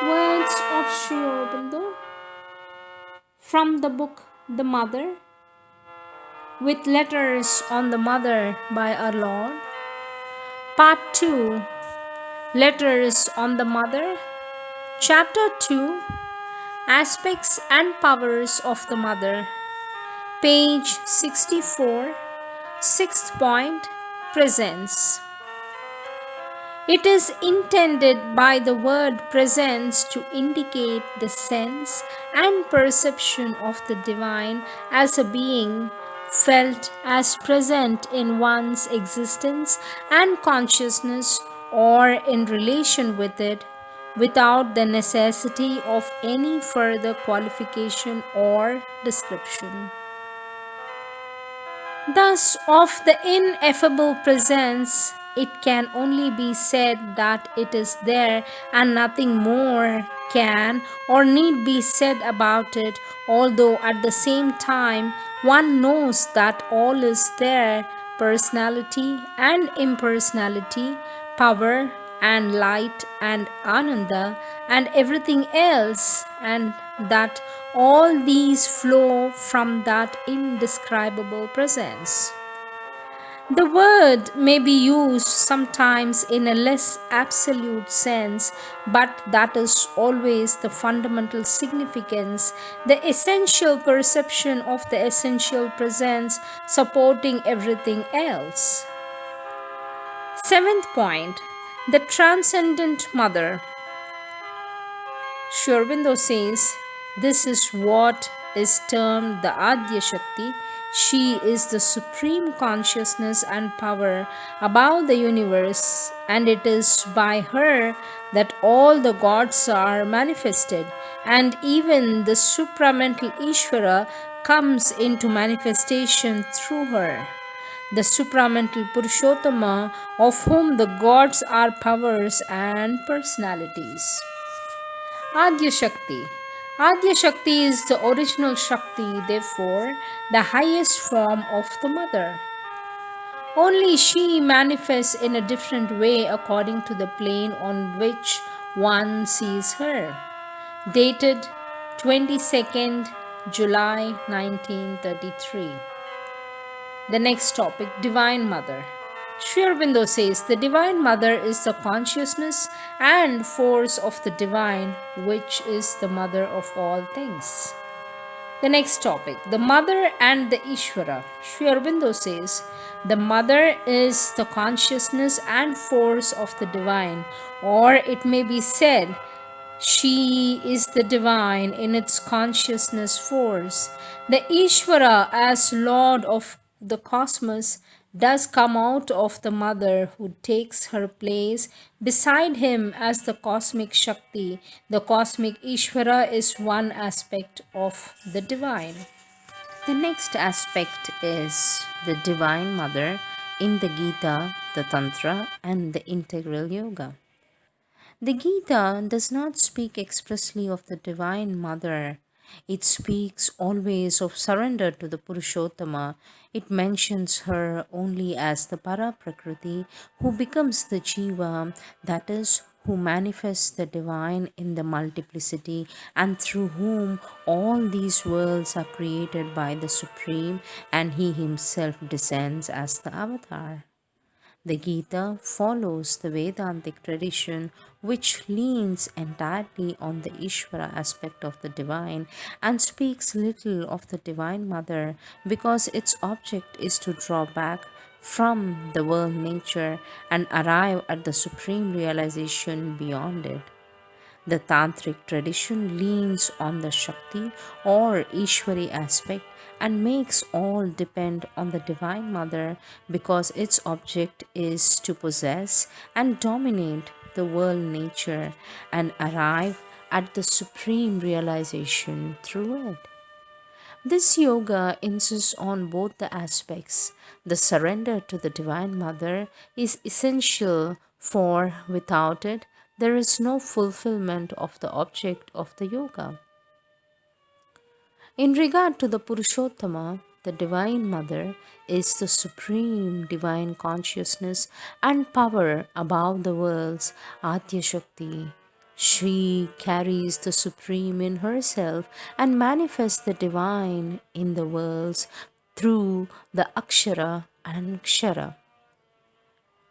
Words of Sri Aurobindo from the book The Mother, with letters on the Mother by our Lord. Part 2, Letters on the Mother. Chapter 2, Aspects and Powers of the Mother. Page 64, sixth point, Presence. It is intended by the word presence to indicate the sense and perception of the divine as a being felt as present in one's existence and consciousness or in relation with it without the necessity of any further qualification or description. Thus, of the ineffable presence, it can only be said that it is there and nothing more can or need be said about it, although at the same time one knows that all is there, personality and impersonality, power and light and ananda and everything else, and that all these flow from that indescribable presence. The word may be used sometimes in a less absolute sense, but that is always the fundamental significance, the essential perception of the essential presence supporting everything else. Seventh point, the Transcendent Mother. Sri Aurobindo says, this is what is termed the Adya Shakti. She is the supreme consciousness and power above the universe, and it is by her that all the gods are manifested, and even the supramental Ishvara comes into manifestation through her. The supramental Purushottama, of whom the gods are powers and personalities. Adya Shakti. Adya Shakti is the original Shakti, therefore, the highest form of the Mother. Only she manifests in a different way according to the plane on which one sees her. Dated 22nd July 1933. The next topic, Divine Mother. Sri Aurobindo says the Divine Mother is the consciousness and force of the Divine, which is the Mother of all things. The next topic, the Mother and the Ishvara. Sri Aurobindo says the Mother is the consciousness and force of the Divine, or it may be said she is the divine in its consciousness force. The Ishvara, as Lord of the cosmos, does come out of the Mother who takes her place beside him as the cosmic Shakti. The cosmic Ishvara is one aspect of the divine. The next aspect is the Divine Mother in the Gita, the Tantra, and the Integral Yoga. The Gita does not speak expressly of the Divine Mother. It speaks always of surrender to the Purushottama. It mentions her only as the Para Prakriti who becomes the Jiva, that is, who manifests the divine in the multiplicity and through whom all these worlds are created by the Supreme, and he himself descends as the Avatar. The Gita follows the Vedantic tradition, which leans entirely on the Ishvara aspect of the divine and speaks little of the Divine Mother because its object is to draw back from the world nature and arrive at the supreme realization beyond it. The Tantric tradition leans on the Shakti or Ishwari aspect and makes all depend on the Divine Mother because its object is to possess and dominate the world nature and arrive at the supreme realization through it. This yoga insists on both the aspects. The surrender to the Divine Mother is essential, for without it, there is no fulfillment of the object of the yoga. In regard to the Purushottama, the Divine Mother is the supreme divine consciousness and power above the worlds, Adya Shakti. She carries the supreme in herself and manifests the divine in the worlds through the Akshara and Kshara.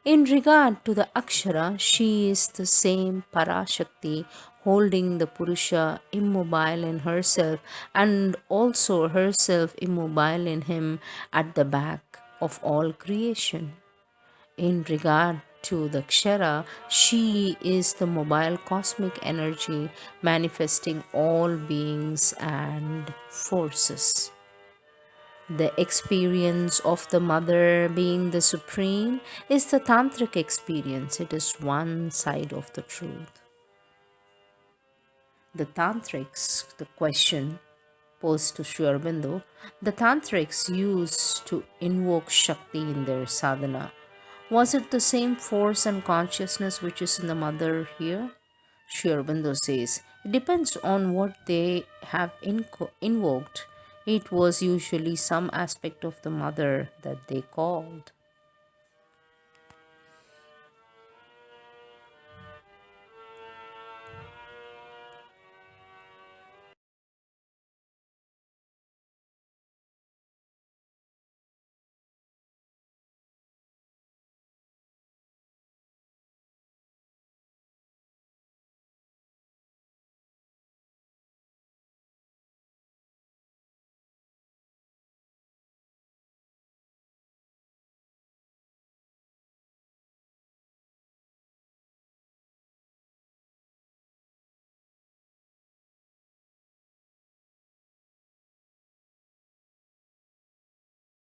In regard to the Akshara, she is the same Parashakti holding the Purusha immobile in herself and also herself immobile in him at the back of all creation. In regard to the Kshara, she is the mobile cosmic energy manifesting all beings and forces. The experience of the mother being the supreme is the tantric experience. It is one side of the truth. The tantrics, the question posed to Sri Aurobindo, the tantrics used to invoke Shakti in their sadhana. Was it the same force and consciousness which is in the mother here? Sri Aurobindo says, it depends on what they have invoked. It was usually some aspect of the mother that they called.